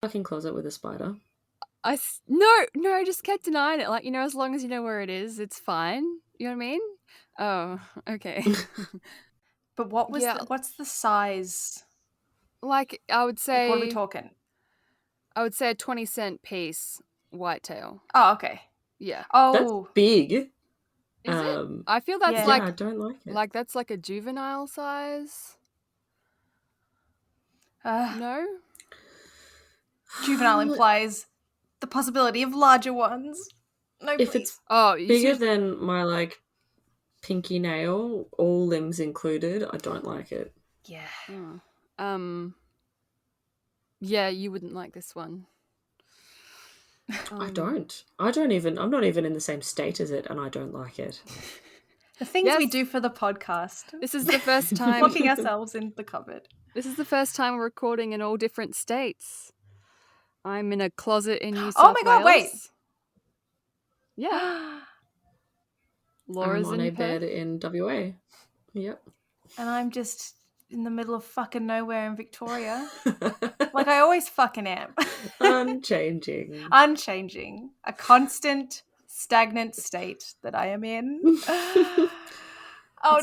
Fucking closet with a spider. No, just kept denying it. Like, as long as you know where it is, it's fine. You know what I mean? Oh, okay. But what's the size? Like, I would say... Like, what are we talking? I would say a 20-cent piece whitetail. Oh, okay. Yeah. Oh. That's big. Is it? I feel that's like... Yeah, I don't like it. Like, that's like a juvenile size. No? Juvenile implies the possibility of larger ones. No, if please. It's bigger than my, like, pinky nail, all limbs included, I don't like it. Yeah. Yeah, you wouldn't like this one. I don't. I'm not even in the same state as it, and I don't like it. The things we do for the podcast. This is the first time. Locking ourselves in the cupboard. This is the first time we're recording in all different states. I'm in a closet in New South Wales. Oh my god, wait. Yeah. Laura's I'm on a Perth. bed in WA. Yep. And I'm just in the middle of fucking nowhere in Victoria. Like I always fucking am. Unchanging. Unchanging. A constant, stagnant state that I am in. Oh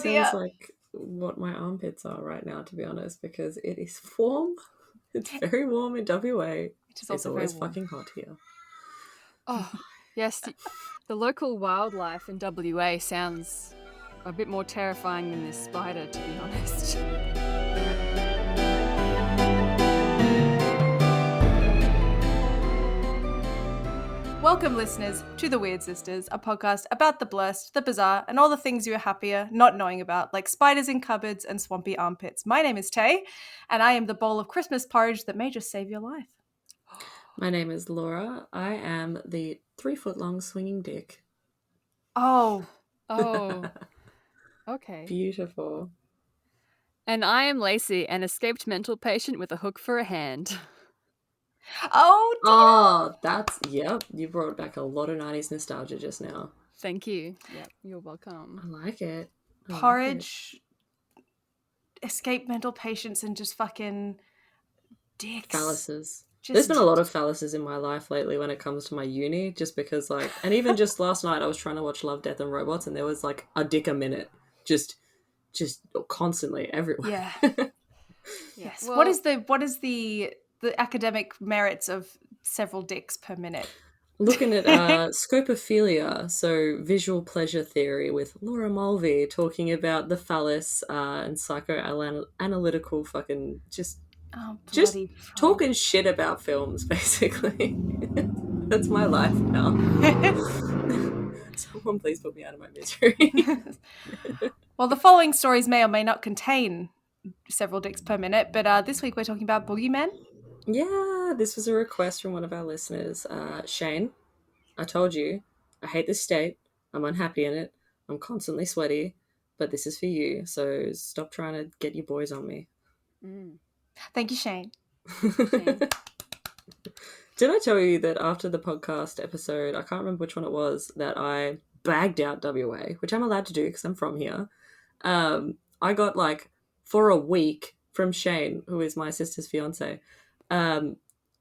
dear. Sounds like what my armpits are right now, to be honest, because it is warm. It's very warm in WA. It's always fucking hot here. Oh, yes. The local wildlife in WA sounds a bit more terrifying than this spider, to be honest. Welcome, listeners, to the Wyrd Sisters, a podcast about the blessed, the bizarre, and all the things you are happier not knowing about, like spiders in cupboards and swampy armpits. My name is Tay, and I am the bowl of Christmas porridge that may just save your life. My name is Laura. I am the 3-foot-long swinging dick. Oh. Okay. Beautiful. And I am Lacey, an escaped mental patient with a hook for a hand. Oh, yep. You brought back a lot of 90s nostalgia just now. Thank you. Yep, you're welcome. I like it. Porridge, escape mental patients, and just fucking dicks. Phalluses. There's been a lot of phalluses in my life lately when it comes to my uni, just because, like, and even just last night I was trying to watch Love, Death and Robots, and there was like a dick a minute, just constantly everywhere. Yeah. Yes. Well, what is the academic merits of several dicks per minute? Looking at scopophilia, so visual pleasure theory with Laura Mulvey talking about the phallus and psychoanalytical fucking just talking shit about films, basically. That's my life now. Someone please put me out of my misery. Well, the following stories may or may not contain several dicks per minute, but this week we're talking about Boogeymen. Yeah, this was a request from one of our listeners. Shane, I told you, I hate this state. I'm unhappy in it. I'm constantly sweaty, but this is for you, so stop trying to get your boys on me. Thank you, Shane. Did I tell you that after the podcast episode, I can't remember which one it was, that I bagged out WA, which I'm allowed to do because I'm from here. I got, like, for a week from Shane, who is my sister's fiance,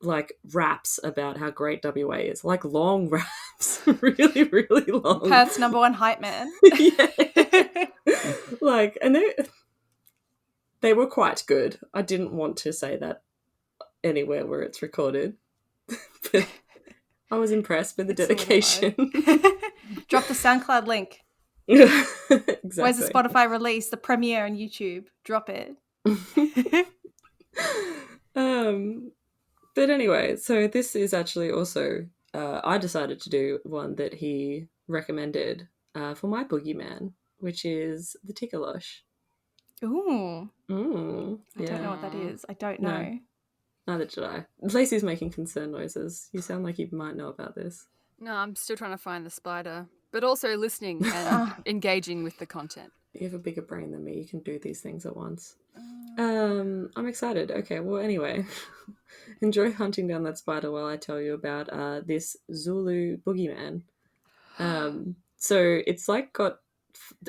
like raps about how great WA is, like long raps, really, really long. Perth's number one hype man. Yeah. Like, and they were quite good. I didn't want to say that anywhere where it's recorded, but I was impressed with the dedication. Drop the SoundCloud link. Exactly. Where's the Spotify release? The premiere on YouTube. Drop it. But anyway, so this is actually also I decided to do one that he recommended for my boogeyman, which is the Tikolosh. Ooh. I don't know what that is. I don't know. No, neither did I. Lacey's making concerned noises. You sound like you might know about this. No, I'm still trying to find the spider, but also listening and engaging with the content. You have a bigger brain than me. You can do these things at once. I'm excited. Okay, well, anyway, enjoy hunting down that spider while I tell you about this Zulu boogeyman. So it's like got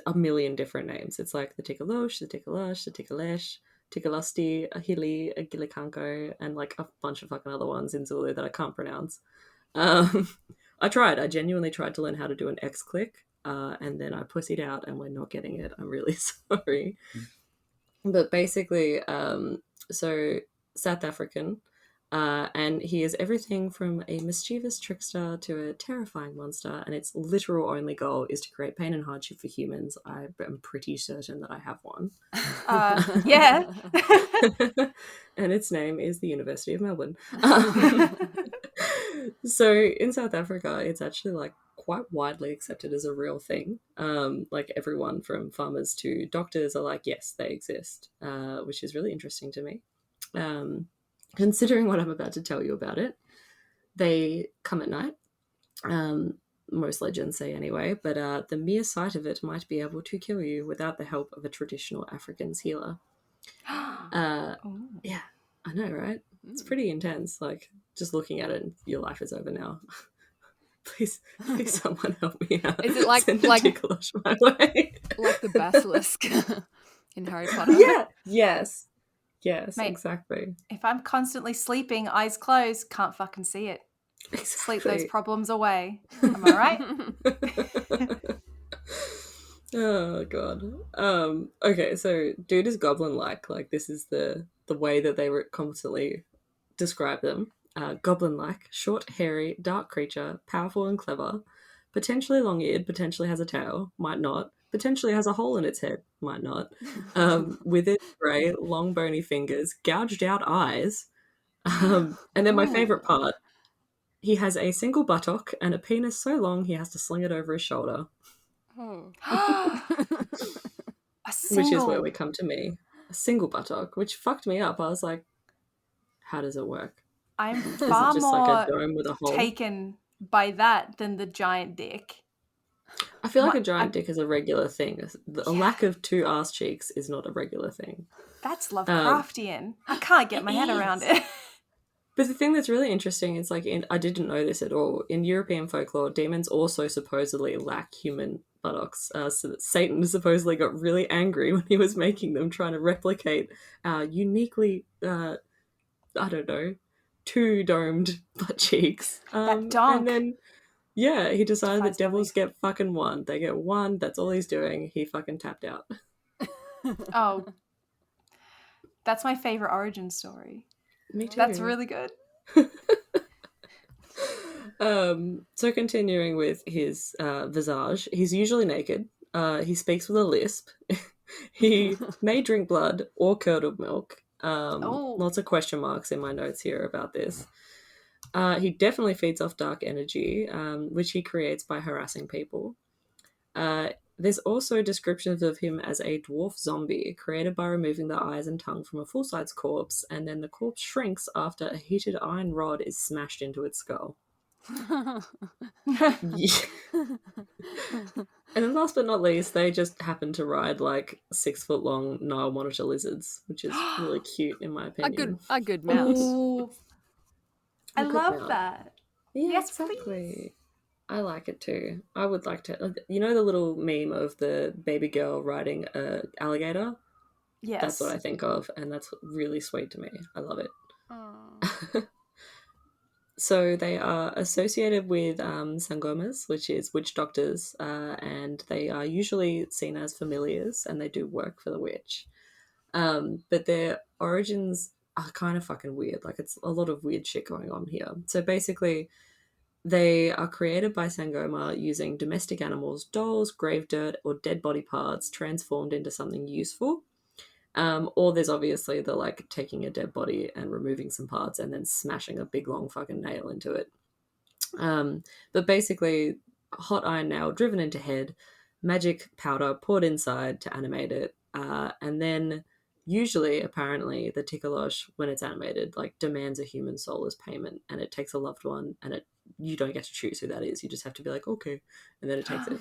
a million different names. It's like the Tikolosh, the Tikolosh, the Tikolosh, Tikolosh, Ahili, Gilikanko, and like a bunch of fucking other ones in Zulu that I can't pronounce. I genuinely tried to learn how to do an X click, and then I pussied out and we're not getting it. I'm really sorry. But basically, so South African, and he is everything from a mischievous trickster to a terrifying monster, and its literal only goal is to create pain and hardship for humans. I am pretty certain that I have one. Yeah. And its name is the University of Melbourne. So in South Africa, it's actually like quite widely accepted as a real thing. Like everyone from farmers to doctors are like, yes, they exist, which is really interesting to me. Considering what I'm about to tell you about it, they come at night. Most legends say anyway, but the mere sight of it might be able to kill you without the help of a traditional African's healer. Yeah, I know, right? It's pretty intense. Like, just looking at it, your life is over now. Please, someone help me out. Is it like Tikolosh my way? Like the basilisk in Harry Potter? Yeah. Yes. Mate, exactly. If I'm constantly sleeping, eyes closed, can't fucking see it. Exactly. Sleep those problems away. Am I right? Oh god. Okay, so dude is goblin-like. Like, this is the way that they constantly describe them. Goblin-like, short, hairy, dark creature, powerful and clever, potentially long-eared, potentially has a tail, might not, potentially has a hole in its head, might not, withered, grey, long bony fingers, gouged out eyes, and then my favourite part, he has a single buttock and a penis so long he has to sling it over his shoulder. Which is where we come to me. A single buttock, which fucked me up. I was like, how does it work? I'm Is far it just more like a dome with a hole? taken by that than the giant dick. I feel like a giant dick is a regular thing. A lack of two ass cheeks is not a regular thing. That's Lovecraftian. I can't get my head around it. But the thing that's really interesting is, like, I didn't know this at all. In European folklore, demons also supposedly lack human buttocks. So that Satan supposedly got really angry when he was making them, trying to replicate uniquely, I don't know, two-domed butt cheeks. That donk. And then, yeah, he decided that devils get fucking one. They get one, that's all he's doing. He fucking tapped out. Oh. That's my favourite origin story. Me too. That's really good. So continuing with his visage, he's usually naked. He speaks with a lisp. He may drink blood or curdled milk. Lots of question marks in my notes here about this. He definitely feeds off dark energy, which he creates by harassing people. There's also descriptions of him as a dwarf zombie, created by removing the eyes and tongue from a full-size corpse, and then the corpse shrinks after a heated iron rod is smashed into its skull. Yeah. And then last but not least, they just happen to ride like 6-foot-long Nile monitor lizards, which is really cute in my opinion. A good mouse. Ooh. I love that. Yeah, Yes, exactly. please. I like it too. I would like to. You know the little meme of the baby girl riding a alligator? Yes. That's what I think of, and that's really sweet to me. I love it. So they are associated with sangomas, which is witch doctors, and they are usually seen as familiars, and they do work for the witch. But their origins are kind of fucking weird. Like, it's a lot of weird shit going on here. So basically, they are created by Sangoma using domestic animals, dolls, grave dirt, or dead body parts transformed into something useful. Or there's obviously the, like, taking a dead body and removing some parts and then smashing a big long fucking nail into it. But basically, hot iron nail driven into head, magic powder poured inside to animate it, and then usually, apparently, the Tikolosh, when it's animated, like, demands a human soul as payment, and it takes a loved one, and you don't get to choose who that is. You just have to be like, okay, and then it takes it.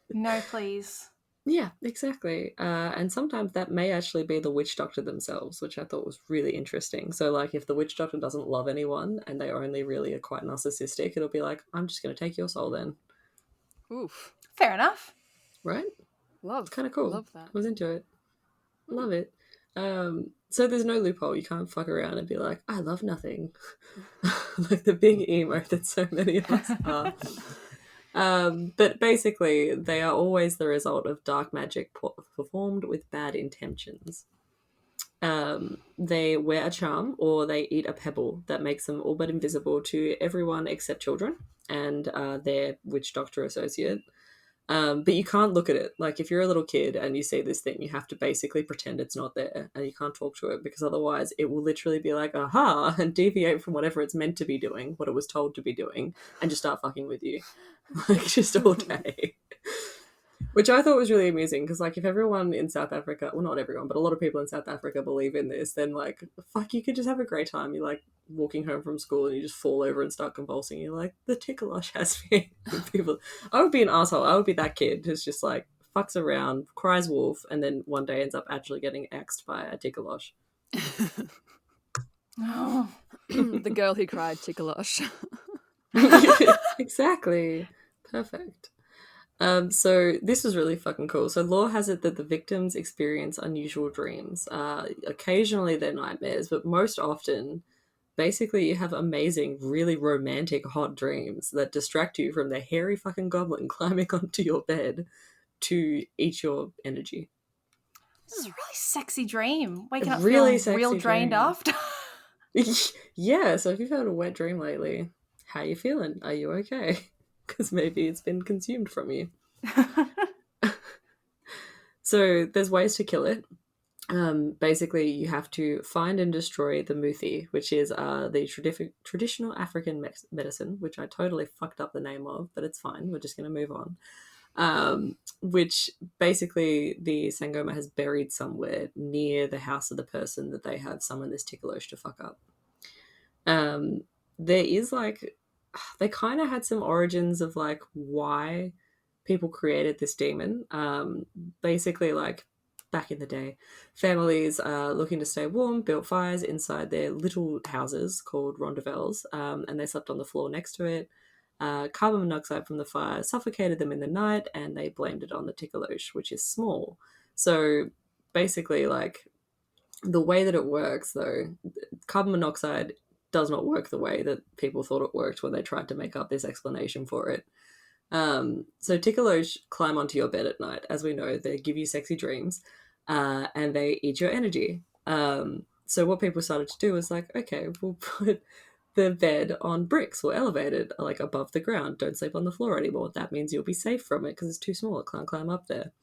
No, please. Yeah, exactly. And sometimes that may actually be the witch doctor themselves, which I thought was really interesting. So, like, if the witch doctor doesn't love anyone and they only really are quite narcissistic, it'll be like, I'm just going to take your soul then. Oof. Fair enough. Right? Love. It's kind of cool. Love that. I was into it. Love it. So there's no loophole. You can't fuck around and be like, I love nothing. Like the big emo that so many of us are. But basically, they are always the result of dark magic performed with bad intentions. They wear a charm or they eat a pebble that makes them all but invisible to everyone except children and their witch doctor associate. But you can't look at it. Like, if you're a little kid and you see this thing, you have to basically pretend it's not there and you can't talk to it, because otherwise it will literally be like, aha, and deviate from whatever it's meant to be doing, what it was told to be doing, and just start fucking with you. Like, just all day. Which I thought was really amusing, because, like, if everyone in South Africa, well, not everyone, but a lot of people in South Africa believe in this, then, like, fuck, you could just have a great time. You're, like, walking home from school and you just fall over and start convulsing. You're like, the Tikolosh has me. People, I would be an asshole. I would be that kid who's just, like, fucks around, cries wolf, and then one day ends up actually getting axed by a Tikolosh. Oh. The girl who cried Tikolosh. Exactly. Perfect. So this was really fucking cool. So lore has it that the victims experience unusual dreams. Occasionally they're nightmares, but most often, basically, you have amazing, really romantic, hot dreams that distract you from the hairy fucking goblin climbing onto your bed to eat your energy. This is a really sexy dream. Waking up Really feeling real sexy drained dream. after. Yeah, so if you've had a wet dream lately, how you feeling? Are you okay? Because maybe it's been consumed from you. So there's ways to kill it. Basically, you have to find and destroy the muthi, which is the traditional African medicine, which I totally fucked up the name of, but it's fine. We're just going to move on. Which basically the Sangoma has buried somewhere near the house of the person that they have summoned this Tikolosh to fuck up. There is, like, they kind of had some origins of, like, why people created this demon. Basically, like, back in the day, families looking to stay warm built fires inside their little houses called rondavels, and they slept on the floor next to it. Carbon monoxide from the fire suffocated them in the night, and they blamed it on the Tikolosh, which is small. So basically, like, the way that it works, though, carbon monoxide does not work the way that people thought it worked when they tried to make up this explanation for it. So Tikolosh climb onto your bed at night. As we know, they give you sexy dreams, and they eat your energy. So what people started to do was like, okay, we'll put the bed on bricks or elevated, like, above the ground. Don't sleep on the floor anymore. That means you'll be safe from it because it's too small. It can't climb up there.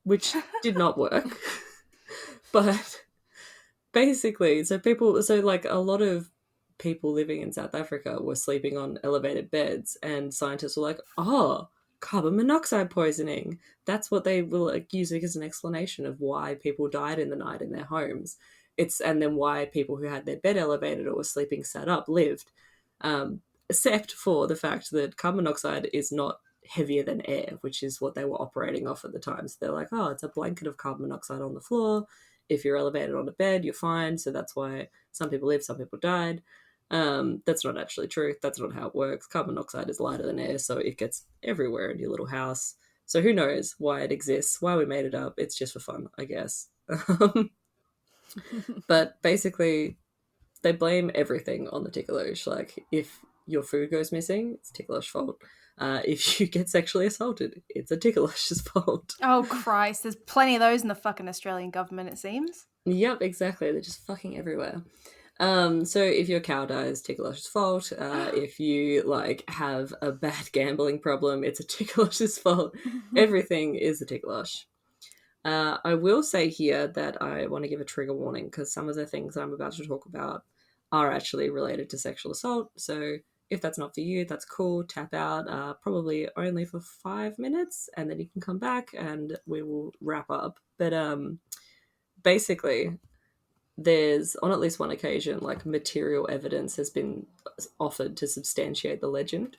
Which did not work. But basically, so like, a lot of people living in South Africa were sleeping on elevated beds, and scientists were like, oh, carbon monoxide poisoning. That's what they will, like, use as an explanation of why people died in the night in their homes. And then why people who had their bed elevated or were sleeping sat up lived. Except for the fact that carbon monoxide is not heavier than air, which is what they were operating off at the time. So they're like, oh, it's a blanket of carbon monoxide on the floor. If you're elevated on a bed, you're fine. So that's why some people lived, some people died. That's not actually true. That's not how it works. Carbon monoxide is lighter than air, so it gets everywhere in your little house. So who knows why it exists, why we made it up. It's just for fun, I guess. But basically, they blame everything on the Tikolosh. Like, if your food goes missing, it's Tikolosh's fault. If you get sexually assaulted, it's a Tikolosh's fault. Oh, Christ. There's plenty of those in the fucking Australian government, it seems. Yep, exactly. They're just fucking everywhere. So if your cow dies, Tikolosh's fault. If you, like, have a bad gambling problem, it's a Tikolosh's fault. Everything is a Tikolosh. I will say here that I want to give a trigger warning, because some of the things I'm about to talk about are actually related to sexual assault. So if that's not for you, that's cool. Tap out, probably only for 5 minutes, and then you can come back and we will wrap up. But basically, there's, on at least one occasion, like, material evidence has been offered to substantiate the legend.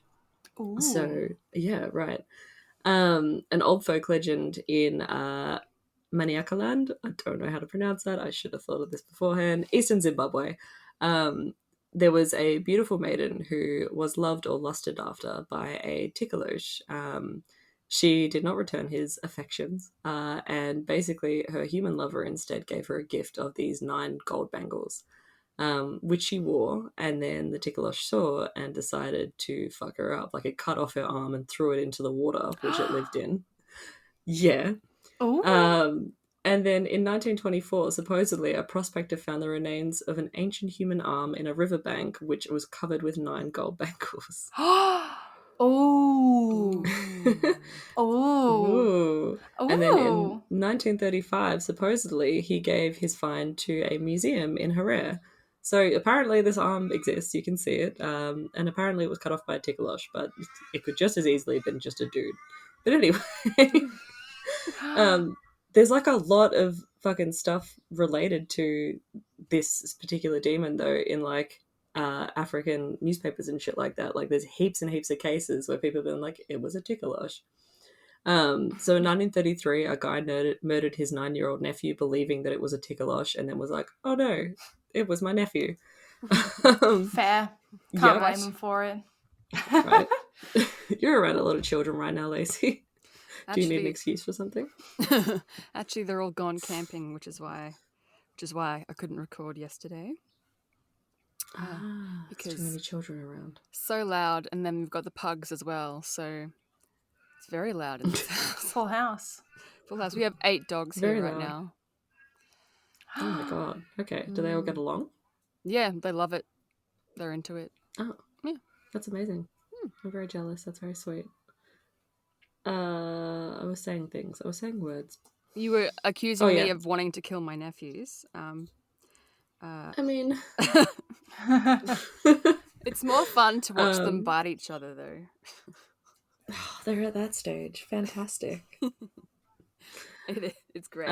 Ooh. So, yeah, right. An old folk legend in Maniacaland, I don't know how to pronounce that, I should have thought of this beforehand, Eastern Zimbabwe. There was a beautiful maiden who was loved or lusted after by a Tikolosh. She did not return his affections, and basically her human lover instead gave her a gift of these 9 gold bangles, which she wore, and then the Tikolosh saw and decided to fuck her up. Like, it cut off her arm and threw it into the water, which it lived in. Yeah. Oh. And then in 1924, supposedly, a prospector found the remains of an ancient human arm in a riverbank, which was covered with 9 gold bangles. Oh. Oh. Ooh. And then in 1935, supposedly, he gave his find to a museum in Harare. So apparently this arm exists, you can see it, and apparently it was cut off by a Tikolosh, but it could just as easily have been just a dude. But anyway, there's like a lot of fucking stuff related to this particular demon, though, in like African newspapers and shit like that. Like, there's heaps and heaps of cases where people have been like, it was a Tikolosh. So in 1933, a guy murdered his 9-year-old nephew, believing that it was a Tikolosh, and then was like, oh no, it was my nephew. Fair. Can't blame him for it. Right. You're around a lot of children right now, Lacey. Do you need an excuse for something? Actually, they're all gone camping, which is why I couldn't record yesterday. Because too many children around. So loud, and then we've got the pugs as well, so it's very loud in this house. Full house. Full house. We have 8 dogs here right now. Oh my god. Okay. Do they all get along? Yeah, they love it. They're into it. Oh. Yeah. That's amazing. I'm very jealous. That's very sweet. I was saying things. I was saying words. You were accusing me of wanting to kill my nephews. I mean... It's more fun to watch them bite each other, though. Oh, they're at that stage. Fantastic. It's great.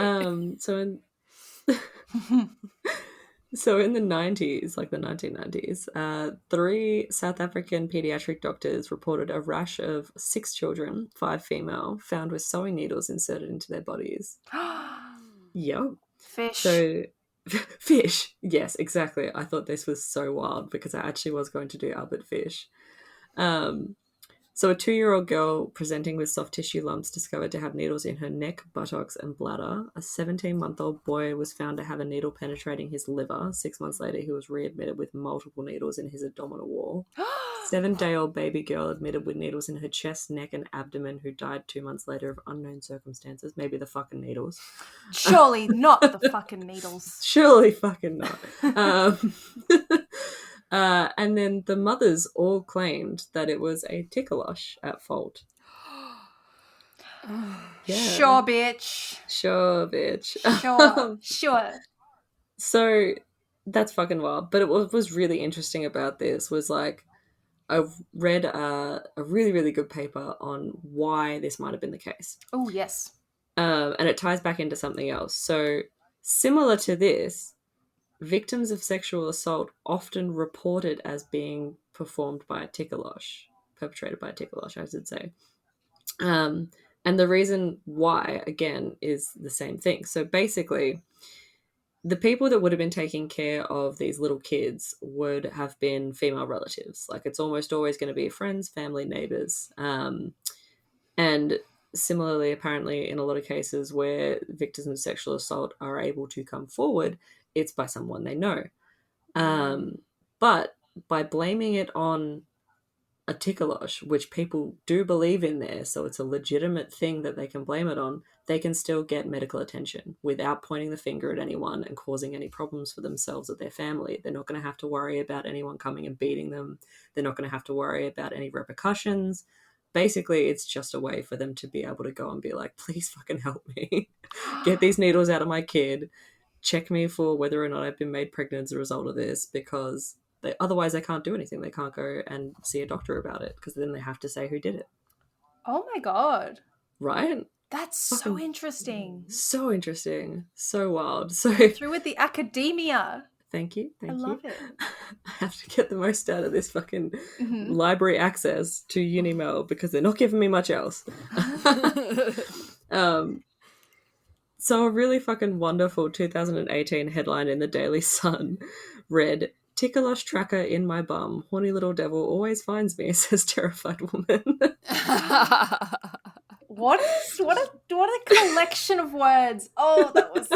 So in the 90s, like the 1990s, 3 South African pediatric doctors reported a rash of 6 children, 5 female, found with sewing needles inserted into their bodies. Yep. Fish. So, fish. Yes, exactly. I thought this was so wild because I actually was going to do Albert Fish. So a 2-year-old girl presenting with soft tissue lumps discovered to have needles in her neck, buttocks, and bladder. A 17-month-old boy was found to have a needle penetrating his liver. 6 months later, he was readmitted with multiple needles in his abdominal wall. 7-day-old baby girl admitted with needles in her chest, neck, and abdomen, who died 2 months later of unknown circumstances. Maybe the fucking needles. Surely not the fucking needles. Surely fucking not. And then the mothers all claimed that it was a Tikolosh at fault. Yeah. Sure, bitch. Sure, bitch. Sure. So that's fucking wild. But what was really interesting about this was, like, I've read a really, really good paper on why this might have been the case. Oh, yes. And it ties back into something else. So similar to this, victims of sexual assault often reported as being performed by a Tikolosh, perpetrated by a Tikolosh, I should say. And the reason why, again, is the same thing. So basically, the people that would have been taking care of these little kids would have been female relatives. Like, it's almost always going to be friends, family, neighbors. And similarly, apparently, in a lot of cases where victims of sexual assault are able to come forward, it's by someone they know. But by blaming it on a Tikolosh, which people do believe in there, so it's a legitimate thing that they can blame it on, they can still get medical attention without pointing the finger at anyone and causing any problems for themselves or their family. They're not going to have to worry about anyone coming and beating them. They're not going to have to worry about any repercussions. Basically, it's just a way for them to be able to go and be like, please fucking help me. Get these needles out of my kid. Check me for whether or not I've been made pregnant as a result of this, because otherwise they can't do anything. They can't go and see a doctor about it, because then they have to say who did it. Oh my god. Right? That's so interesting. So interesting. So wild. So through with the academia. Thank you. I love it. I have to get the most out of this fucking library access to UniMel, because they're not giving me much else. So a really fucking wonderful 2018 headline in the Daily Sun read, "Tikolosh tracker in my bum. Horny little devil always finds me," says terrified woman. What a collection of words. Oh, that was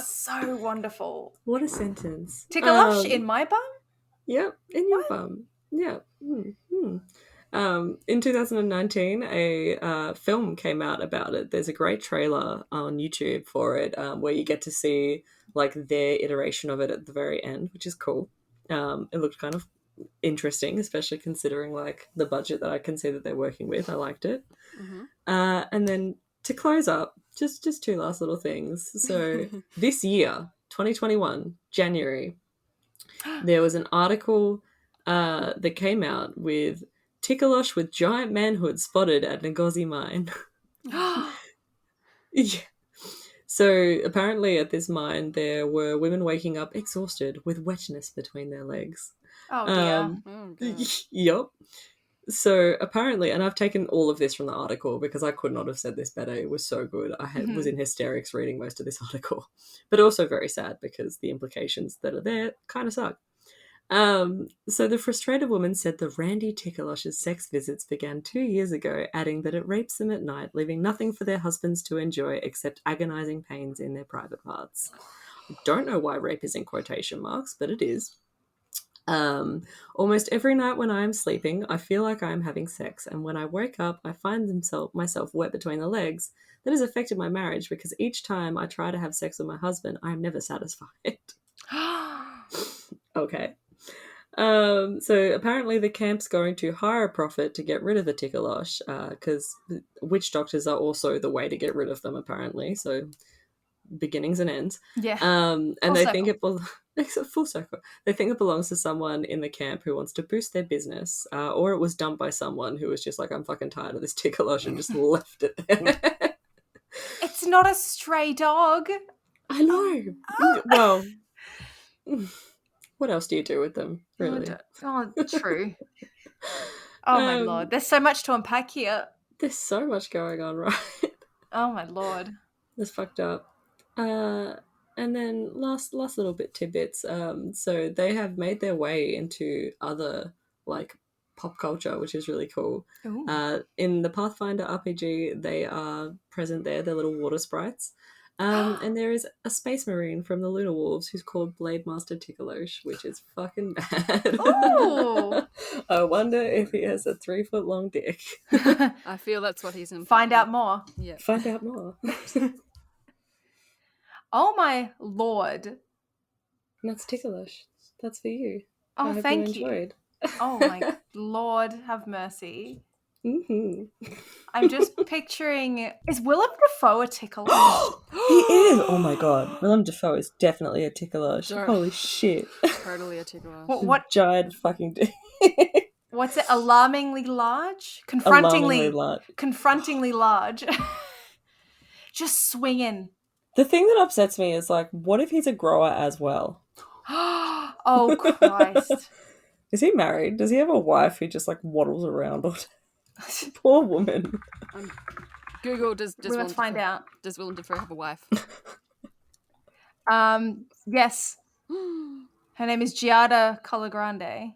so wonderful. What a sentence. Tikolosh in my bum? Yep, in your bum. Yeah. In 2019, a film came out about it. There's a great trailer on YouTube for it, where you get to see like their iteration of it at the very end, which is cool. It looked kind of interesting, especially considering like the budget that I can see that they're working with. I liked it. And then to close up, just two last little things. So this year, 2021, January, there was an article that came out with Tikolosh with giant manhood spotted at Ngozi mine. Yeah. So apparently at this mine there were women waking up exhausted with wetness between their legs. Oh dear. Yup. So apparently, and I've taken all of this from the article because I could not have said this better. It was so good. I was in hysterics reading most of this article, but also very sad because the implications that are there kind of suck. So the frustrated woman said the Randy Tikolosh's sex visits began 2 years ago, adding that it rapes them at night, leaving nothing for their husbands to enjoy except agonizing pains in their private parts. I don't know why rape is in quotation marks, but it is. Almost every night when I am sleeping, I feel like I am having sex, and when I wake up, I find myself wet between the legs. That has affected my marriage because each time I try to have sex with my husband, I am never satisfied. Okay. So apparently the camp's going to hire a prophet to get rid of the Tikolosh, because witch doctors are also the way to get rid of them, apparently. So beginnings and ends. Yeah. And they think it's a full circle. They think it belongs to someone in the camp who wants to boost their business, or it was dumped by someone who was just like, I'm fucking tired of this Tikolosh, and just left it there. It's not a stray dog. I know. Well, what else do you do with them, really? Oh, true. Oh, my Lord. There's so much to unpack here. There's so much going on, right? Oh, my Lord. It's fucked up. And then last little bit tidbits. So they have made their way into other like pop culture, which is really cool. In the Pathfinder RPG, they are present there. They're little water sprites. And there is a space marine from the Lunar Wolves who's called Blade Master Tikolosh, which is fucking bad. Oh! I wonder if he has a 3-foot long dick. I feel that's what he's in. Find out more. Yeah. Find out more. Oh my Lord. And that's Tikolosh. That's for you. Oh, I hope thank you enjoyed. Oh my Lord, have mercy. Mm-hmm. I'm just picturing, is Willem DaFoe a Tikolosh? He is! Oh my god. Willem DaFoe is definitely a Tikolosh. Sure. Holy shit. Totally a Tikolosh. What? Giant fucking dick. What's it? Alarmingly large? Alarmingly large. Confrontingly large. Just swinging. The thing that upsets me is, like, what if he's a grower as well? Oh, Christ. Is he married? Does he have a wife who just, like, waddles around all day? Poor woman. Google, does Let's find out. Does Willem DaFoe have a wife? Yes. Her name is Giada Colagrande.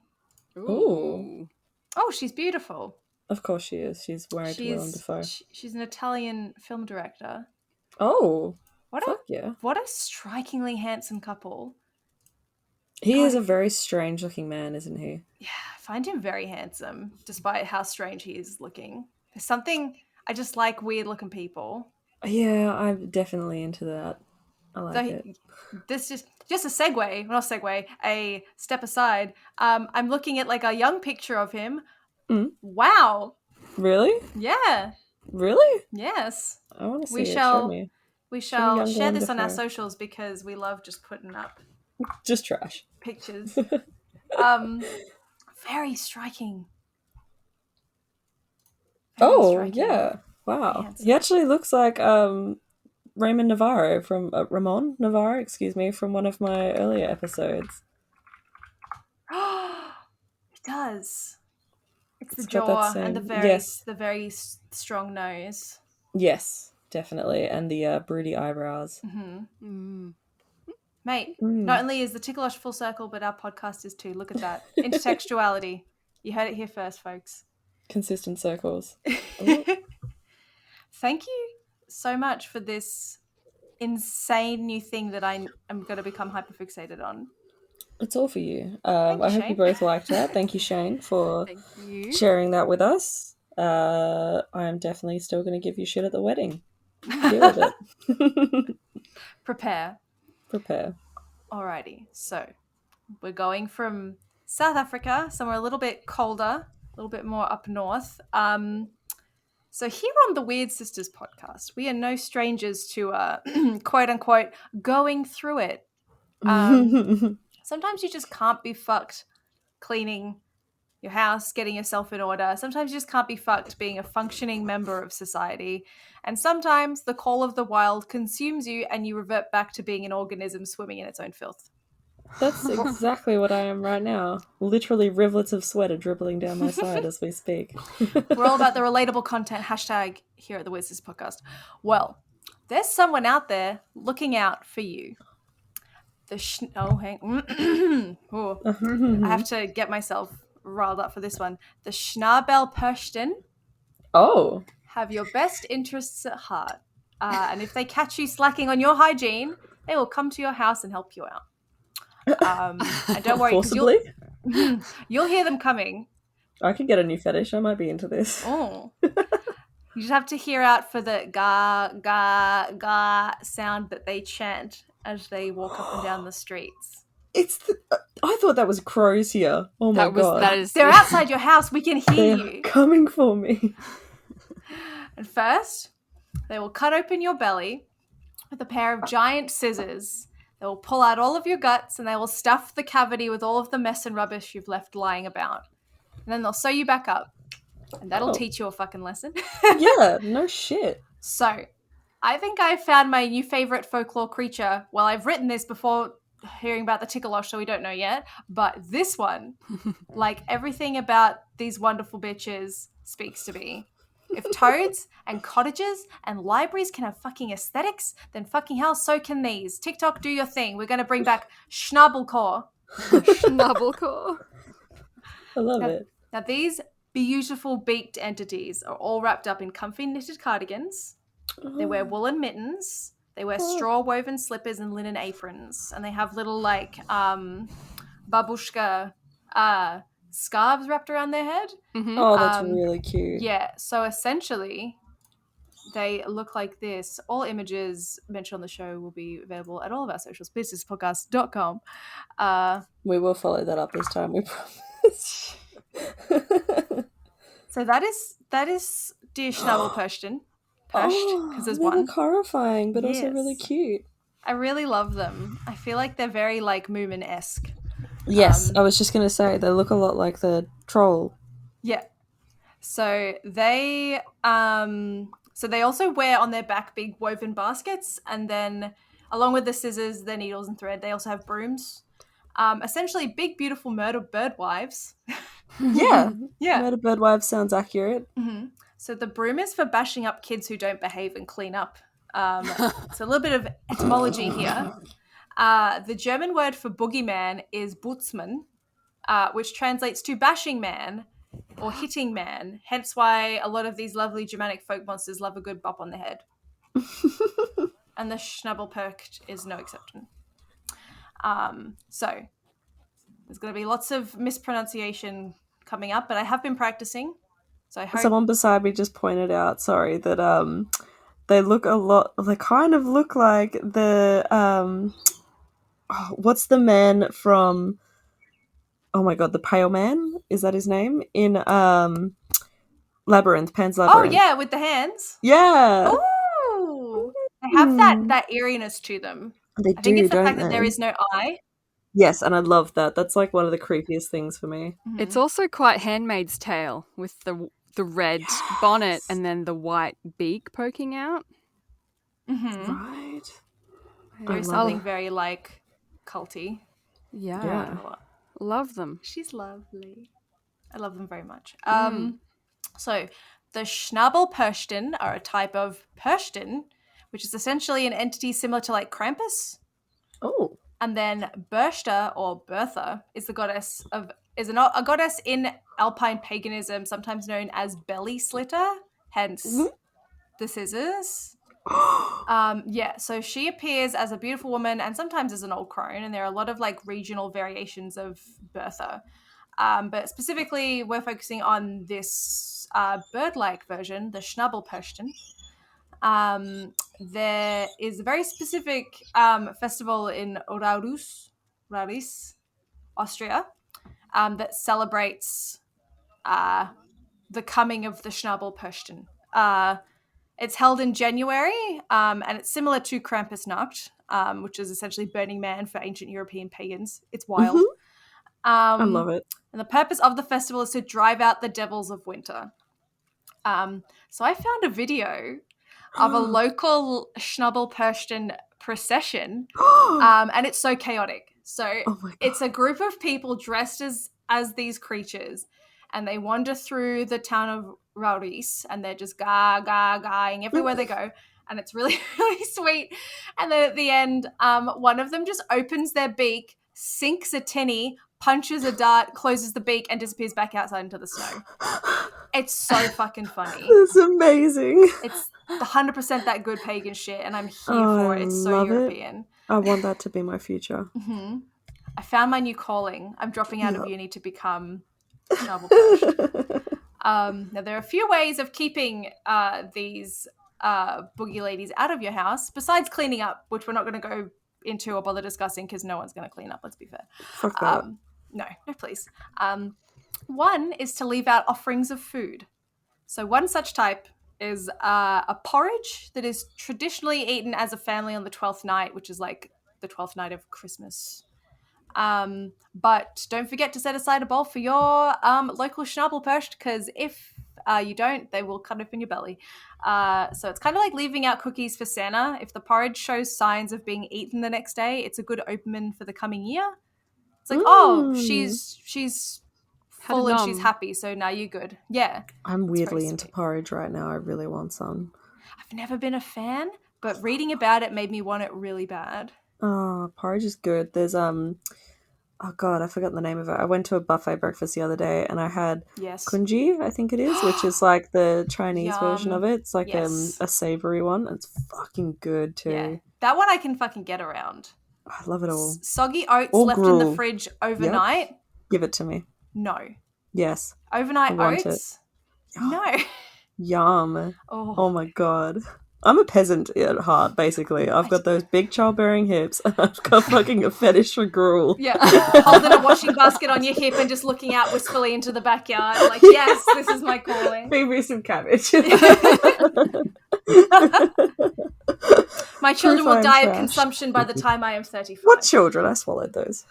Ooh. Oh, she's beautiful. Of course she is. She's married to Willem DaFoe. She's an Italian film director. Oh. What a strikingly handsome couple. He is a very strange looking man, isn't he? Yeah, I find him very handsome, despite how strange he is looking. There's something, I just like weird looking people. Yeah, I'm definitely into that. I like it. This just a segue, not a segue, a step aside. I'm looking at like a young picture of him. Wow. Really? Yeah. Really? Yes. I want to see it. Show me. We shall share this on our socials because we love just putting up just trash pictures. Very striking. Yeah. Wow. He actually looks like Ramon Navarro from from one of my earlier episodes. He does. It's the jaw and the very strong nose. Yes, definitely, and the broody eyebrows. Mate, not only is the Tikolosh full circle, but our podcast is too. Look at that. Intertextuality. You heard it here first, folks. Consistent circles. thank you so much for this insane new thing that I am going to become hyperfixated on. It's all for you. Thank I you, hope you Shane. both liked that. Thank you, Shane, for Thank you. sharing that with us. I'm definitely still going to give you shit at the wedding. Deal with it. Prepare. Alrighty, so we're going from South Africa, somewhere a little bit colder, a little bit more up north. So here on the Wyrd Sisters podcast, we are no strangers to quote unquote going through it. Sometimes you just can't be fucked cleaning your house, getting yourself in order. Sometimes you just can't be fucked being a functioning member of society. And sometimes the call of the wild consumes you and you revert back to being an organism swimming in its own filth. That's exactly what I am right now. Literally rivulets of sweat are dribbling down my side as we speak. We're all about the relatable content, hashtag here at the Wyrd Sisters podcast. Well, there's someone out there looking out for you. I have to get myself riled up for this one. The Schnabelperchten have your best interests at heart. And if they catch you slacking on your hygiene, they will come to your house and help you out. And don't worry, forcibly. You'll hear them coming. I could get a new fetish. I might be into this. Oh, you just have to hear out for the ga ga ga sound that they chant as they walk up and down the streets. I thought that was crows here. Oh my god! They're outside your house. We can hear you coming for me. And first, they will cut open your belly with a pair of giant scissors. They will pull out all of your guts and they will stuff the cavity with all of the mess and rubbish you've left lying about. And then they'll sew you back up. And that'll teach you a fucking lesson. Yeah, no shit. So, I think I found my new favorite folklore creature. Well, I've written this before hearing about the Tikolosh, so we don't know yet. But this one, like everything about these wonderful bitches, speaks to me. If toads and cottages and libraries can have fucking aesthetics, then fucking hell, so can these. TikTok, do your thing. We're going to bring back Schnabelcore. Schnabelcore. I love it. Now, these beautiful beaked entities are all wrapped up in comfy knitted cardigans. They wear woolen mittens. They wear straw woven slippers and linen aprons. And they have little, like, babushka scarves wrapped around their head. Mm-hmm. Oh, that's really cute. Yeah, so essentially, they look like this. All images mentioned on the show will be available at all of our socials, businesspodcast.com. We will follow that up this time, we promise. So that is dear Schnabelperchten. Because there's one. They look horrifying, but also really cute. I really love them. I feel like they're very, like, Moomin-esque. Yes, I was just going to say, they look a lot like the troll. Yeah. So they also wear on their back big woven baskets, and then along with the scissors, their needles and thread, they also have brooms. Essentially big, beautiful murder bird wives. Yeah. Yeah. Murder bird wives sounds accurate. Mm-hmm. So the broom is for bashing up kids who don't behave and clean up. So a little bit of etymology here. The German word for boogeyman is Butzmann, which translates to bashing man or hitting man, hence why a lot of these lovely Germanic folk monsters love a good bop on the head. And the Schnabelpercht is no exception. So there's going to be lots of mispronunciation coming up, but I have been practicing. So I hope... Someone beside me just pointed out, that they look a lot, they kind of look like the, what's the man from, oh my god, the Pale Man? Is that his name? In Labyrinth, Pan's Labyrinth. Oh yeah, with the hands? Yeah! Ooh! They have that eeriness to them. They I think do, it's the don't fact they? that there is no eye. Yes, and I love that. That's like one of the creepiest things for me. Mm-hmm. It's also quite Handmaid's Tale with the red bonnet and then the white beak poking out. Mm-hmm. Right. There's something very, like, culty. Yeah. Love them. She's lovely. I love them very much. So the Schnabelperchten are a type of Perchten, which is essentially an entity similar to, like, Krampus. Oh. And then Berchta, or Bertha, is the goddess a goddess in Alpine paganism, sometimes known as belly slitter, hence the scissors. So she appears as a beautiful woman and sometimes as an old crone, and there are a lot of like regional variations of Bertha. But specifically, we're focusing on this bird-like version, the Schnabelperchten. There is a very specific festival in Rauris, Austria, that celebrates the coming of the Schnabelperchten. It's held in January, and it's similar to Krampusnacht, which is essentially Burning Man for ancient European pagans. It's wild. I love it. And the purpose of the festival is to drive out the devils of winter. So I found a video of a local Schnabelperchten procession, and it's so chaotic. So it's a group of people dressed as these creatures, and they wander through the town of Rauris, and they're just gahing everywhere they go, and it's really, really sweet. And then at the end, one of them just opens their beak, sinks a tinny, punches a dart, closes the beak, and disappears back outside into the snow. It's so fucking funny. It's amazing. It's 100% that good pagan shit, and I'm here for it. It's so European. I want that to be my future. Mm-hmm. I found my new calling. I'm dropping out of uni to become Schnabelpercht. Now, there are a few ways of keeping these boogie ladies out of your house, besides cleaning up, which we're not going to go into or bother discussing because no one's going to clean up, let's be fair. Fuck that. No, please. One is to leave out offerings of food. So one such type is a porridge that is traditionally eaten as a family on the 12th night, which is like the 12th night of Christmas. But don't forget to set aside a bowl for your local Schnabelpercht, because if you don't, they will cut open your belly. So it's kind of like leaving out cookies for Santa. If the porridge shows signs of being eaten the next day, it's a good omen for the coming year. It's like, she's full and she's happy, so now you're good. Yeah. I'm weirdly into porridge right now. I really want some. I've never been a fan, but reading about it made me want it really bad. Oh, porridge is good. There's oh god, I forgot the name of it. I went to a buffet breakfast the other day and I had congee, I think it is, which is like the Chinese version of it. It's like a savory one. It's fucking good too. Yeah. That one I can fucking get around. I love it all. Soggy oats left in the fridge overnight. Yep. Give it to me. No. Yes. Overnight oats? No. Yum. Oh my god. I'm a peasant at heart, basically. I've got those big childbearing hips and I've got fucking a fetish for gruel. Yeah. Holding a washing basket on your hip and just looking out wistfully into the backyard. Like, yes, this is my calling. Feed me some cabbage. My children will die of consumption by the time I am 35. What children? I swallowed those.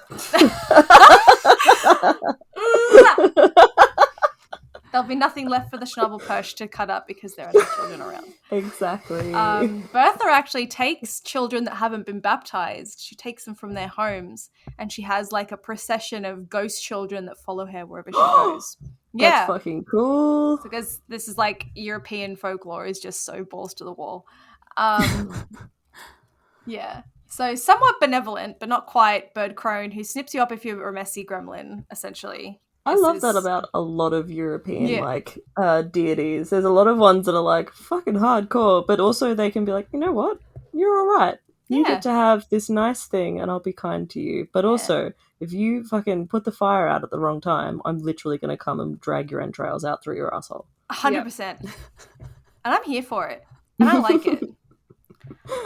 There'll be nothing left for the Schnabelpercht to cut up because there are no children around. Exactly. Bertha actually takes children that haven't been baptized. She takes them from their homes and she has like a procession of ghost children that follow her wherever she goes. Yeah. That's fucking cool. Because this is like European folklore is just so balls to the wall. Yeah. So somewhat benevolent, but not quite, bird crone who snips you up if you're a messy gremlin, essentially. I love that about a lot of European deities. There's a lot of ones that are like fucking hardcore, but also they can be like, you know what? You're all right. You get to have this nice thing and I'll be kind to you. But also, if you fucking put the fire out at the wrong time, I'm literally going to come and drag your entrails out through your asshole. 100%. And I'm here for it. And I like it.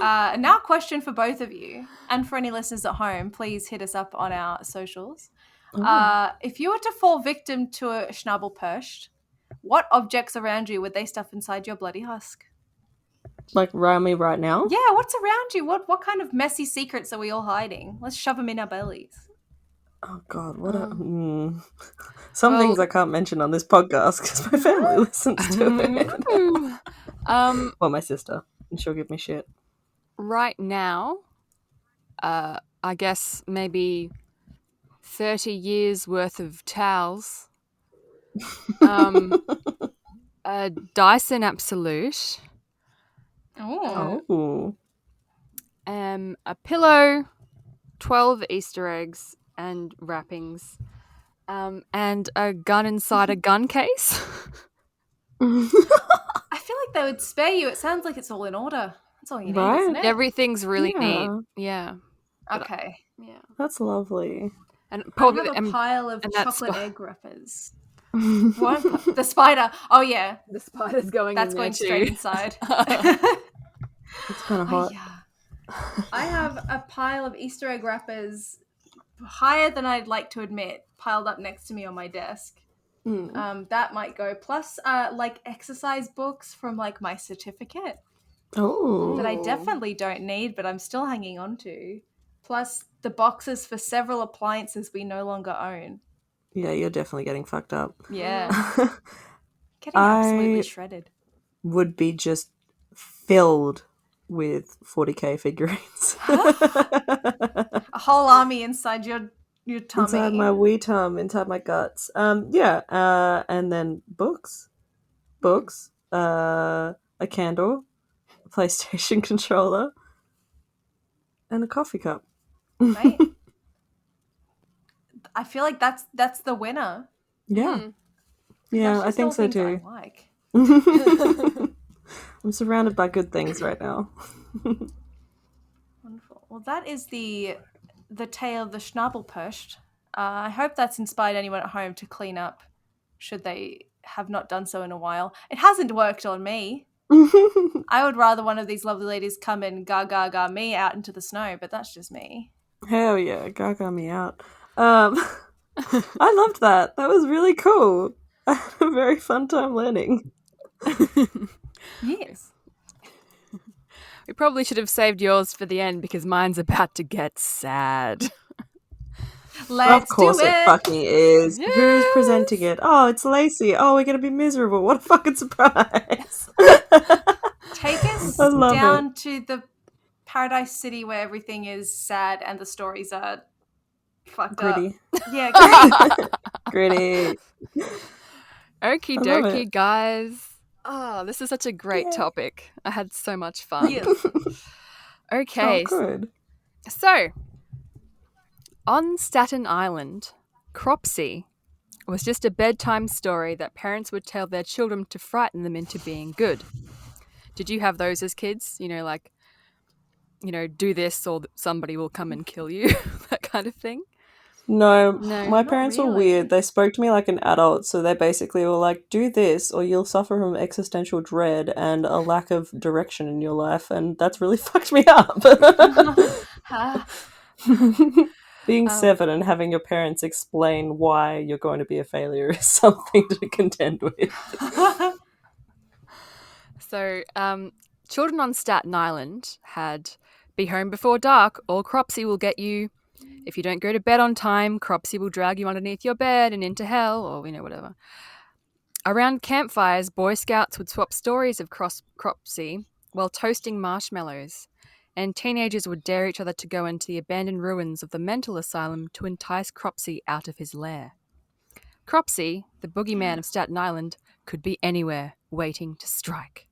And now a question for both of you and for any listeners at home, please hit us up on our socials. If you were to fall victim to a Schnabelpercht, what objects around you would they stuff inside your bloody husk? Like around me right now? Yeah, what's around you? What kind of messy secrets are we all hiding? Let's shove them in our bellies. Oh God, some things I can't mention on this podcast because my family listens to it. Well, my sister, and she'll give me shit. Right now, I guess maybe 30 years worth of towels, a Dyson Absolute, a pillow, 12 Easter eggs and wrappings, and a gun inside a gun case. I feel like they would spare you. It sounds like it's all in order. That's all you need, Right? isn't it? Everything's really neat. Yeah. Yeah. Okay. Yeah. That's lovely. And I probably have a pile of and that's chocolate why- egg wrappers. The spider. Oh yeah, the spider's going that's in going there straight too. inside. It's kind of Oh, hot. yeah. I have a pile of Easter egg wrappers higher than I'd like to admit, piled up next to me on my desk. That might go. Plus, like exercise books from like my certificate Oh. that I definitely don't need, but I'm still hanging on to. Plus, the boxes for several appliances we no longer own. Yeah, you're definitely getting fucked up. Yeah. Getting absolutely I shredded. would be just filled with 40k figurines. A whole army inside your tummy. Inside my wee tum, inside my guts. And then books, a candle, a PlayStation controller, and a coffee cup. Right? I feel like that's the winner. Yeah, yeah, That's I just think all so things too. I like. I'm surrounded by good things right now. Wonderful. Well, that is the tale of the Schnabelperchten. I hope that's inspired anyone at home to clean up, should they have not done so in a while. It hasn't worked on me. I would rather one of these lovely ladies come and ga me out into the snow, but that's just me. Hell yeah, gaga me out. I loved that. That was really cool. I had a very fun time learning. Yes. We probably should have saved yours for the end because mine's about to get sad. Let's Of course do it fucking is. Yes. Who's presenting it? Oh, it's Lacey. Oh, we're gonna be miserable. What a fucking surprise. Take us I love down to the Paradise City where everything is sad and the stories are fucked Gritty. up. Yeah, Gritty. Okie I love dokie, it. guys. Oh, this is such a great topic. I had so much fun. Yes. Okay, Oh, good. so on Staten Island, Cropsey was just a bedtime story that parents would tell their children to frighten them into being good. Did you have those as kids? You know, like, do this or somebody will come and kill you, that kind of thing? No, No, my not parents were really. weird. They spoke to me like an adult, so they basically were like, do this or you'll suffer from existential dread and a lack of direction in your life, and that's really fucked me up. Being 7 and having your parents explain why you're going to be a failure is something to contend with. So, children on Staten Island had be home before dark or Cropsey will get you. If you don't go to bed on time, Cropsey will drag you underneath your bed and into hell, or, whatever. Around campfires, Boy Scouts would swap stories of Cropsey while toasting marshmallows, and teenagers would dare each other to go into the abandoned ruins of the mental asylum to entice Cropsey out of his lair. Cropsey, the boogeyman of Staten Island, could be anywhere waiting to strike.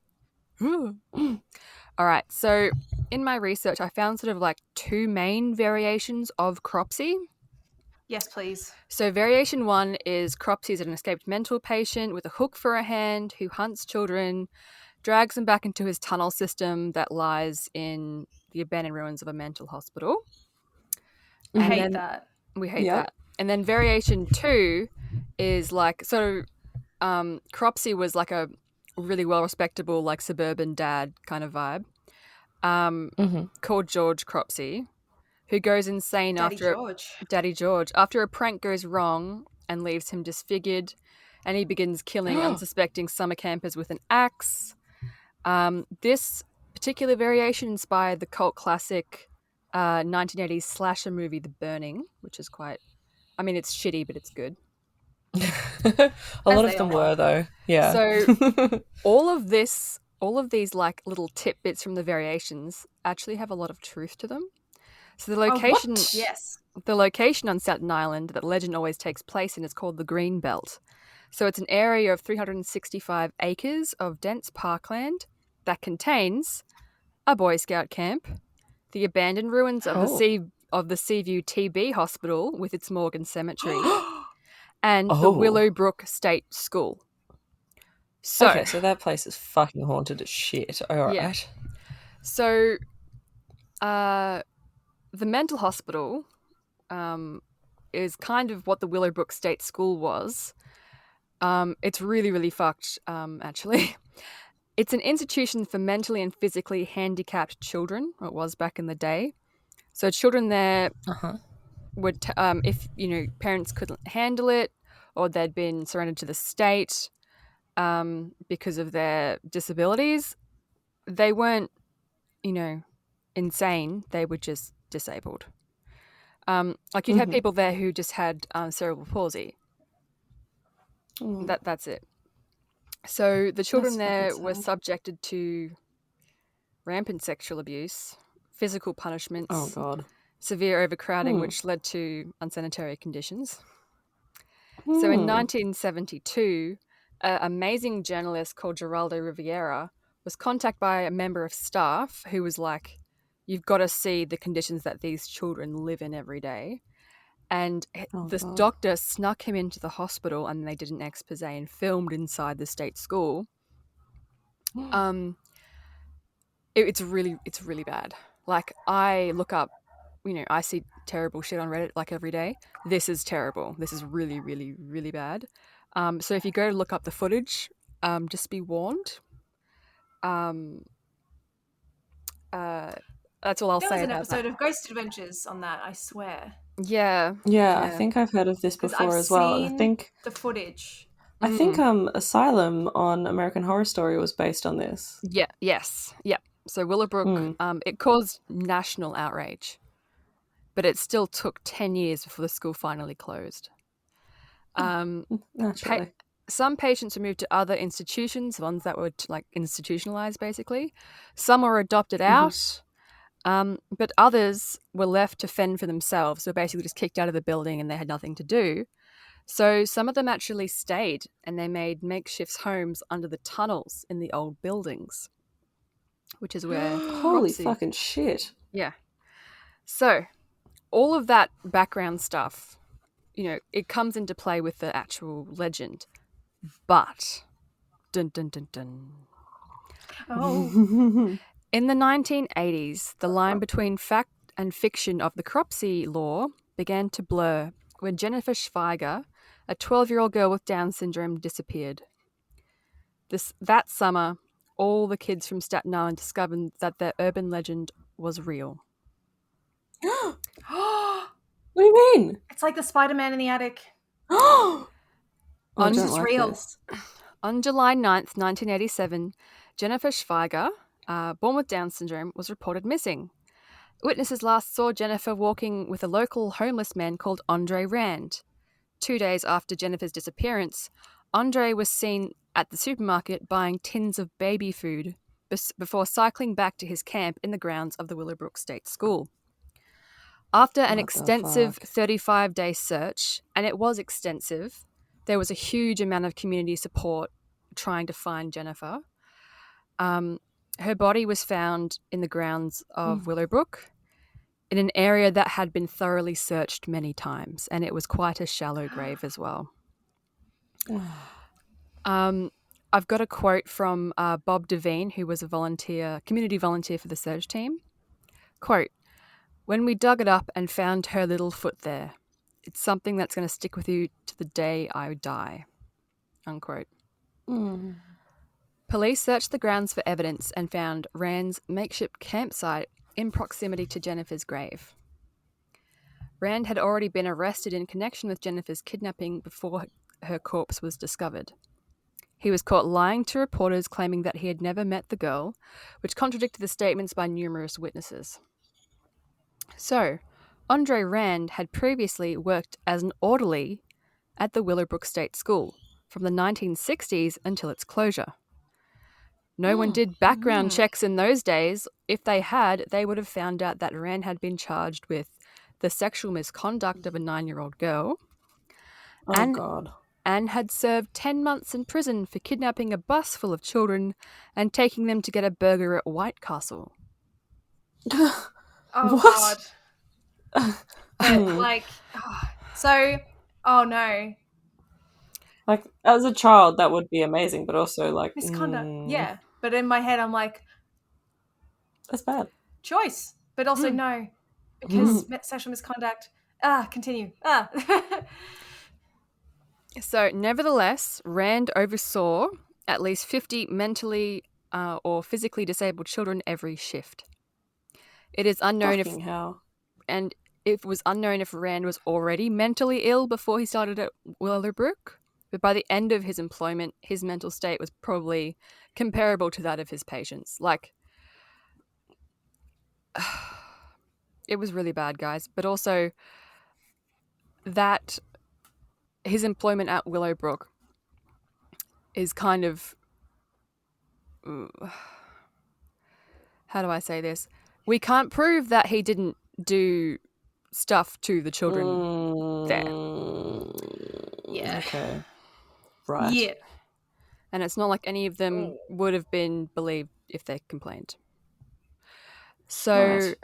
All right, so in my research, I found sort of like 2 main variations of Cropsey. Yes, please. So variation 1 is Cropsey is an escaped mental patient with a hook for a hand who hunts children, drags them back into his tunnel system that lies in the abandoned ruins of a mental hospital. I hate that. We hate Yep. that. And then variation 2 is like, Cropsey was like a really well-respectable, like suburban dad kind of vibe, called George Cropsey, who goes insane Daddy George after a prank goes wrong and leaves him disfigured, and he begins killing unsuspecting summer campers with an axe. This particular variation inspired the cult classic 1980s slasher movie The Burning, which is quite, it's shitty, but it's good. A lot of them were, though. Yeah. So all of these like little tidbits from the variations actually have a lot of truth to them. So the location, the location on Staten Island that legend always takes place in is called the Green Belt. So it's an area of 365 acres of dense parkland that contains a Boy Scout camp, the abandoned ruins of the Seaview TB Hospital with its morgue and cemetery, and the Willowbrook State School. So, okay, so that place is fucking haunted as shit. All right. Yeah. So, the mental hospital is kind of what the Willowbrook State School was. It's really, really fucked, actually. It's an institution for mentally and physically handicapped children, or it was back in the day. So children there would, if, parents couldn't handle it or they'd been surrendered to the state because of their disabilities, they weren't, insane. They were just disabled. Like you'd have people there who just had cerebral palsy. That's it. So the children there were subjected to rampant sexual abuse, physical punishments, Oh God, severe overcrowding, which led to unsanitary conditions. So in 1972, an amazing journalist called Geraldo Riviera was contacted by a member of staff who was like, "You've got to see the conditions that these children live in every day." And this doctor snuck him into the hospital, and they did an expose and filmed inside the state school. It's really bad. Like, I look up, I see terrible shit on Reddit like every day. This is terrible. This is really, really, really bad. So if you go to look up the footage, just be warned. That's all I'll say about that. There was an episode of Ghost Adventures on that, I swear. Yeah. I think I've heard of this before as well. I think the footage. I think Asylum on American Horror Story was based on this. Yeah. Yes. Yeah. So Willowbrook, it caused national outrage, but it still took 10 years before the school finally closed. Naturally. Some patients were moved to other institutions, ones that were institutionalized, basically. Some were adopted out. But others were left to fend for themselves. So basically just kicked out of the building and they had nothing to do. So some of them actually stayed and they made makeshift homes under the tunnels in the old buildings, which is where... Holy fucking shit. Yeah. So all of that background stuff, it comes into play with the actual legend. But... Dun, dun, dun, dun. Oh... In the 1980s, the line between fact and fiction of the Cropsey law began to blur when Jennifer Schweiger, a 12-year-old girl with Down syndrome, disappeared. That summer, all the kids from Staten Island discovered that their urban legend was real. What do you mean? It's like the Spider-Man in the attic. It's real. This. On July 9th, 1987, Jennifer Schweiger, born with Down syndrome, was reported missing. Witnesses last saw Jennifer walking with a local homeless man called Andre Rand. 2 days after Jennifer's disappearance, Andre was seen at the supermarket buying tins of baby food before cycling back to his camp in the grounds of the Willowbrook State School. After an extensive 35-day search, and it was extensive, there was a huge amount of community support trying to find Jennifer. Her body was found in the grounds of Willowbrook in an area that had been thoroughly searched many times, and it was quite a shallow grave as well. I've got a quote from Bob Devine, who was a community volunteer for the search team. Quote, "When we dug it up and found her little foot there, it's something that's going to stick with you to the day I die." Unquote. Police searched the grounds for evidence and found Rand's makeshift campsite in proximity to Jennifer's grave. Rand had already been arrested in connection with Jennifer's kidnapping before her corpse was discovered. He was caught lying to reporters, claiming that he had never met the girl, which contradicted the statements by numerous witnesses. So, Andre Rand had previously worked as an orderly at the Willowbrook State School from the 1960s until its closure. No one did background checks in those days. If they had, they would have found out that Rand had been charged with the sexual misconduct of a 9-year-old girl and had served 10 months in prison for kidnapping a bus full of children and taking them to get a burger at White Castle. Oh, What? God. But, oh no. Like, as a child, that would be amazing, but also, like... Misconduct, yeah. But in my head, I'm like... That's bad. Choice, but also no. Because sexual misconduct... continue. So, nevertheless, Rand oversaw at least 50 mentally or physically disabled children every shift. It is unknown it was unknown if Rand was already mentally ill before he started at Willowbrook, but by the end of his employment, his mental state was probably comparable to that of his patients. Like, it was really bad, guys. But also, that his employment at Willowbrook is kind of... how do I say this? We can't prove that he didn't do stuff to the children there. Yeah. Okay. Right. Yeah. And it's not like any of them would have been believed if they complained. So... Right.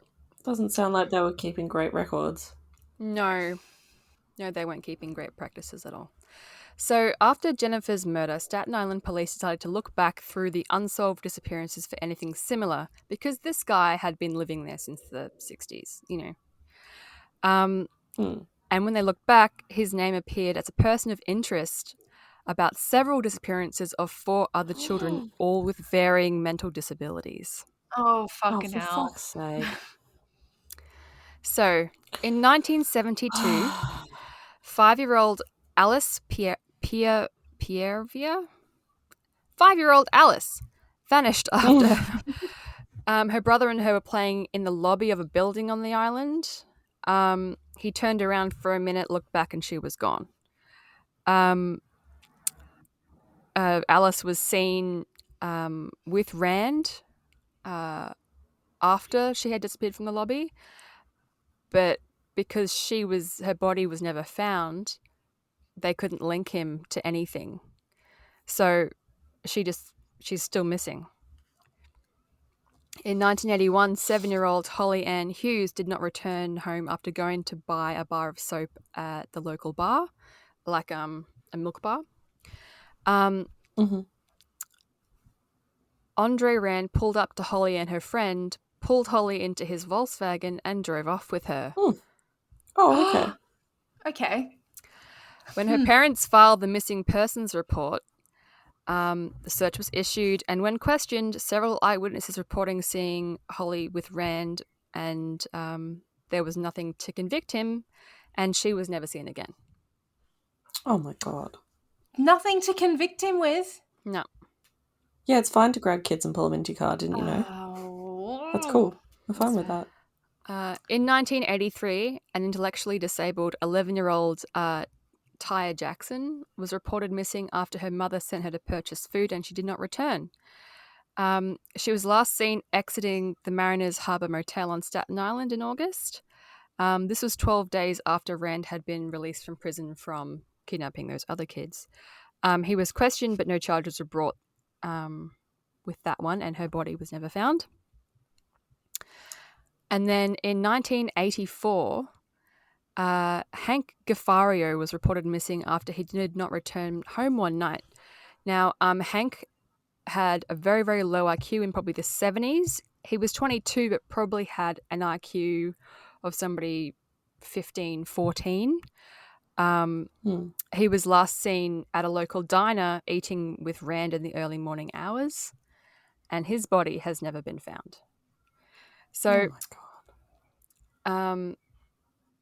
Doesn't sound like they were keeping great records. No, they weren't keeping great practices at all. So after Jennifer's murder, Staten Island police decided to look back through the unsolved disappearances for anything similar, because this guy had been living there since the 60s, you know. And when they looked back, his name appeared as a person of interest about several disappearances of 4 other children, all with varying mental disabilities. Oh, fucking for hell. fuck's sake. So, in 1972, 5-year-old Alice Piervia? 5-year-old Alice vanished after her brother and her were playing in the lobby of a building on the island. He turned around for a minute, looked back, and she was gone. Alice was seen with Rand after she had disappeared from the lobby, but because her body was never found, they couldn't link him to anything. So she's still missing. In 1981, 7-year-old Holly Ann Hughes did not return home after going to buy a bar of soap at the local bar, like a milk bar. Andre Rand pulled up to Holly and her friend, pulled Holly into his Volkswagen, and drove off with her. Oh, okay. Okay. When her parents filed the missing persons report, the search was issued, and when questioned, several eyewitnesses reporting seeing Holly with Rand, and there was nothing to convict him, and she was never seen again. Oh my God. Nothing to convict him with? No. Yeah, it's fine to grab kids and pull them into your car, didn't you know? Oh. That's cool. I'm fine with that. In 1983, an intellectually disabled 11-year-old Tyre Jackson was reported missing after her mother sent her to purchase food and she did not return. She was last seen exiting the Mariners Harbour Motel on Staten Island in August. This was 12 days after Rand had been released from prison from kidnapping those other kids. He was questioned, but no charges were brought with that one, and her body was never found. And then in 1984, Hank Gaffario was reported missing after he did not return home one night. Now, Hank had a very, very low IQ in probably the 70s. He was 22, but probably had an IQ of somebody 15, 14. He was last seen at a local diner eating with Rand in the early morning hours, and his body has never been found. So, oh my God.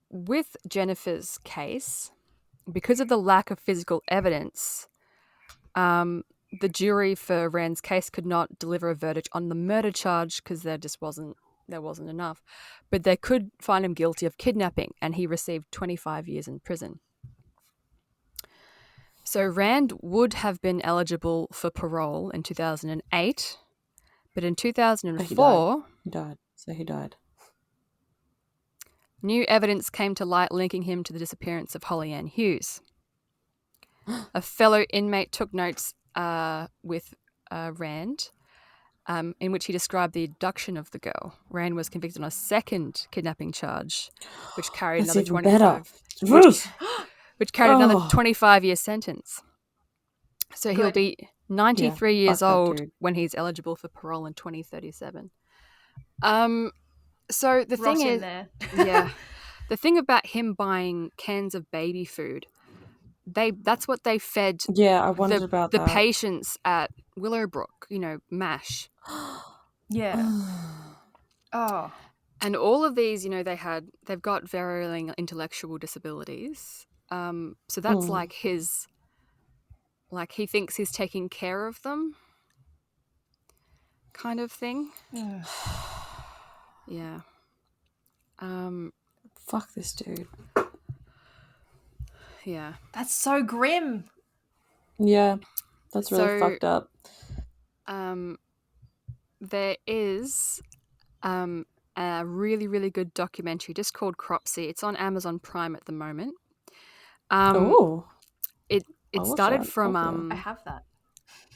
With Jennifer's case, because of the lack of physical evidence, the jury for Rand's case could not deliver a verdict on the murder charge because there wasn't enough. But they could find him guilty of kidnapping, and he received 25 years in prison. So Rand would have been eligible for parole in 2008, but in 2004... He died. So he died. New evidence came to light linking him to the disappearance of Holly Ann Hughes. A fellow inmate took notes with Rand, in which he described the abduction of the girl. Rand was convicted on a second kidnapping charge, which carried another 25. Which carried another 25-year sentence. So he'll Good. be 93 years fuck that old dude. when he's eligible for parole in 2037. So the Rot thing in is, there. yeah, the thing about him buying cans of baby food, that's what they fed Yeah, I wondered about the that. patients at Willowbrook, MASH. Yeah. Oh. And all of these, they've got varying intellectual disabilities. So that's like his, like he thinks he's taking care of them kind of thing. Yeah. Fuck this dude. Yeah. That's so grim. Yeah, that's really fucked up. There is a really, really good documentary just called Cropsey. It's on Amazon Prime at the moment. Oh. It started that. from Okay. I have that.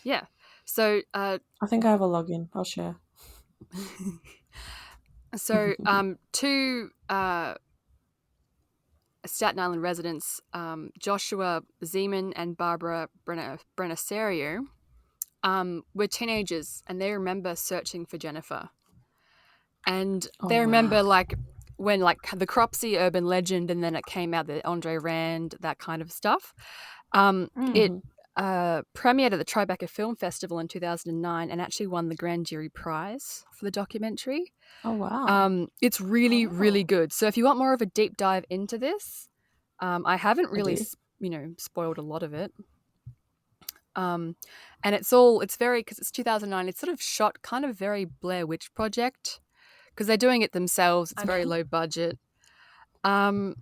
yeah. So I think I have a login. I'll share. So two Staten Island residents, Joshua Zeman and Barbara Brenasario, were teenagers, and they remember searching for Jennifer. And they remember when the Cropsey urban legend, and then it came out that Andre Rand, that kind of stuff. It premiered at the Tribeca Film Festival in 2009 and actually won the Grand Jury Prize for the documentary. Oh, wow. It's really, really good. So if you want more of a deep dive into this, I haven't really, spoiled a lot of it. And it's very, because it's 2009, it's sort of shot kind of very Blair Witch Project, because they're doing it themselves. It's very low budget. And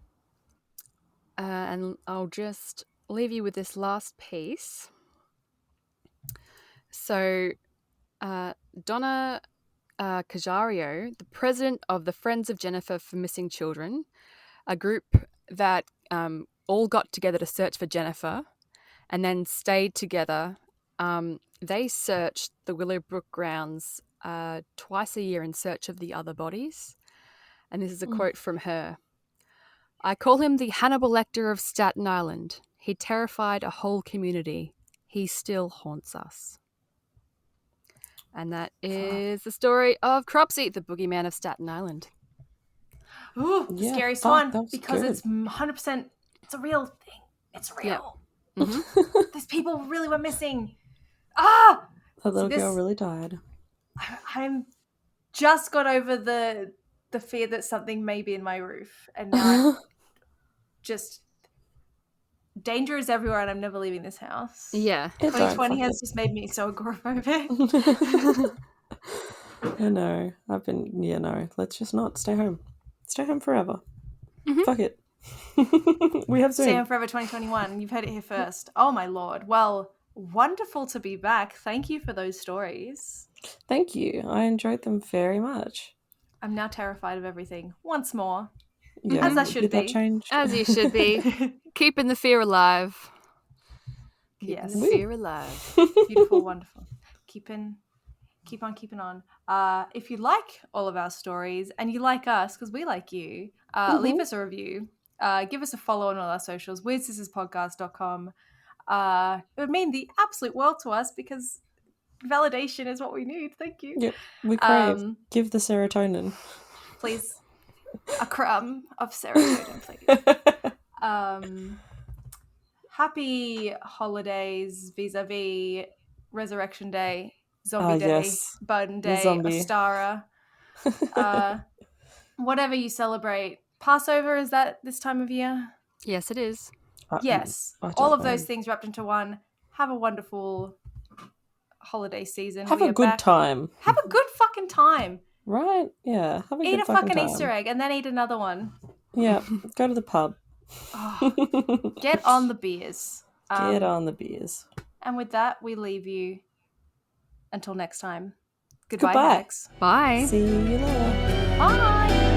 I'll just leave you with this last piece. So Donna Cajario, the president of the Friends of Jennifer for Missing Children, a group that all got together to search for Jennifer and then stayed together. They searched the Willowbrook grounds twice a year in search of the other bodies. And this is a quote from her. "I call him the Hannibal Lecter of Staten Island. He terrified a whole community. He still haunts us." And that is the story of Cropsey, the boogeyman of Staten Island. Ooh, the scariest one, because it's 100%, it's a real thing. It's real. Yeah. Mm-hmm. These people really were missing. That little girl really died. I'm just got over the fear that something may be in my roof, and now just danger is everywhere, and I'm never leaving this house. Yeah, 2020 has just made me so agoraphobic. I know. Let's just not stay home. Stay home forever. Mm-hmm. Fuck it. We have Zoom. Stay home forever 2021. You've heard it here first. Oh my lord. Well, wonderful to be back. Thank you for those stories. Thank you. I enjoyed them very much. I'm now terrified of everything once more. Yeah, as I should be. As you should be. Keeping the fear alive. Yes. The fear alive. Beautiful, wonderful. Keep on keeping on. If you like all of our stories and you like us, because we like you, leave us a review. Give us a follow on all our socials, WyrdSistersPodcast.com. It would mean the absolute world to us, because validation is what we need. Thank you. Yep, we crave. Give the serotonin. Please. A crumb of serotonin, please. Happy holidays vis-a-vis Resurrection Day, Zombie Day, yes. Burden Day, Ostara. Whatever you celebrate. Passover, is that this time of year? Yes, it is. Yes. All of those things wrapped into one. Have a wonderful holiday season. Have a good time. Have a good fucking time. Right? Yeah. Have a eat good a fucking time. Easter egg and then eat another one. Yeah. Go to the pub. Get on the beers. Get on the beers. And with that, we leave you until next time. Goodbye. Bye. See you later. Bye.